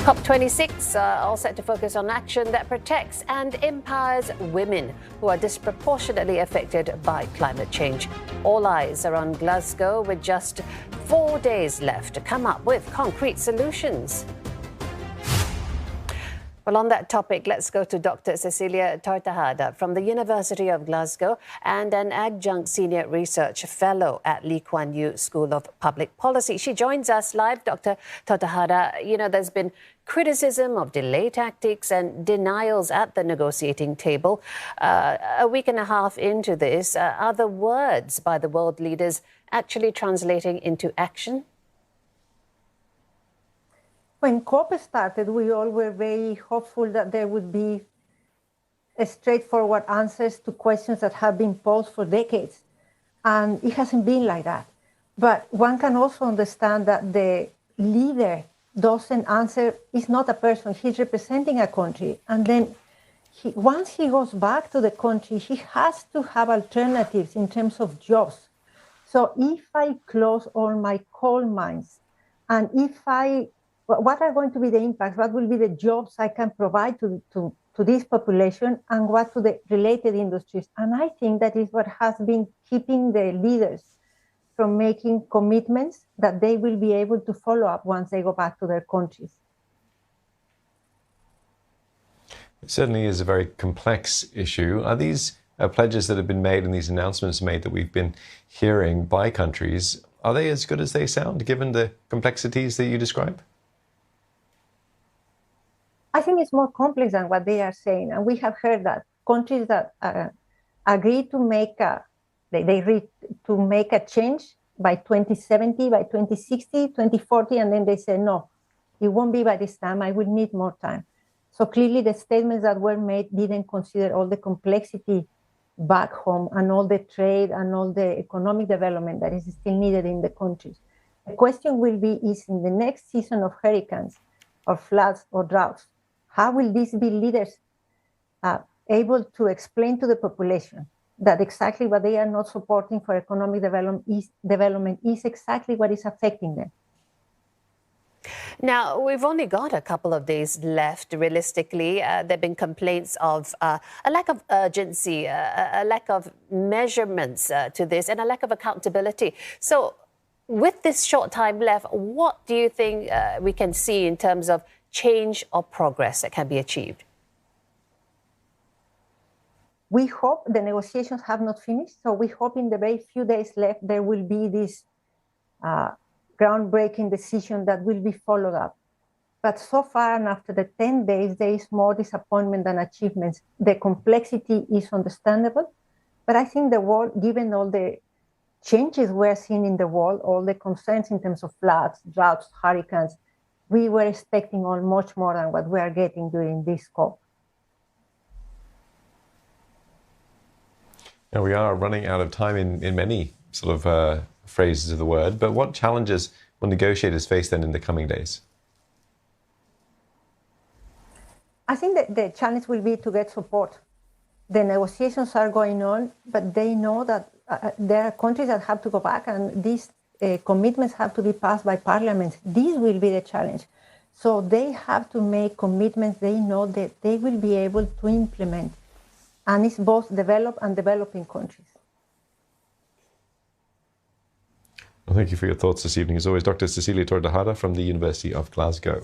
COP26 all set to focus on action that protects and empowers women who are disproportionately affected by climate change. All eyes are on Glasgow with just 4 days left to come up with concrete solutions. Well, on that topic, let's go to Dr. Cecilia Tortajada from the University of Glasgow and an adjunct senior research fellow at Kuan School of Public Policy. She joins us live. Dr. Tortajada, there's been criticism of delay tactics and denials at the negotiating table. A week and a half into this, are the words by the world leaders actually translating into action? When COP started, we all were very hopeful that there would be straightforward answers to questions that have been posed for decades. And it hasn't been like that. But one can also understand that the leader doesn't answer, is not a person, he's representing a country. And then once he goes back to the country, he has to have alternatives in terms of jobs. So if I close all my coal mines, and what are going to be the impacts? What will be the jobs I can provide to this population, and what to the related industries? And I think that is what has been keeping the leaders from making commitments that they will be able to follow up once they go back to their countries. It certainly is a very complex issue. Are these pledges that have been made and these announcements made that we've been hearing by countries, are they as good as they sound, given the complexities that you describe? I think it's more complex than what they are saying. And we have heard that countries that agree to make to make a change by 2070, by 2060, 2040, and then they say, no, it won't be by this time, I will need more time. So clearly the statements that were made didn't consider all the complexity back home and all the trade and all the economic development that is still needed in the countries. The question will be, is in the next season of hurricanes or floods or droughts, how will these be leaders able to explain to the population that exactly what they are not supporting for economic development is exactly what is affecting them? Now, we've only got a couple of days left, realistically. There have been complaints of a lack of urgency, a lack of measurements to this, and a lack of accountability. So with this short time left, what do you think we can see in terms of change or progress that can be achieved? We hope the negotiations have not finished. So we hope in the very few days left, there will be this groundbreaking decision that will be followed up. But so far, and after the 10 days, there is more disappointment than achievements. The complexity is understandable. But I think the world, given all the changes we're seeing in the world, all the concerns in terms of floods, droughts, hurricanes, we were expecting much more than what we are getting during this COP. Now, we are running out of time in many sort of phrases of the word, but what challenges will negotiators face then in the coming days? I think that the challenge will be to get support. The negotiations are going on, but they know that there are countries that have to go back, and these commitments have to be passed by parliaments. This will be the challenge. So they have to make commitments they know that they will be able to implement. And it's both developed and developing countries. Well, thank you for your thoughts this evening. As always, Dr. Cecilia Tortajada from the University of Glasgow.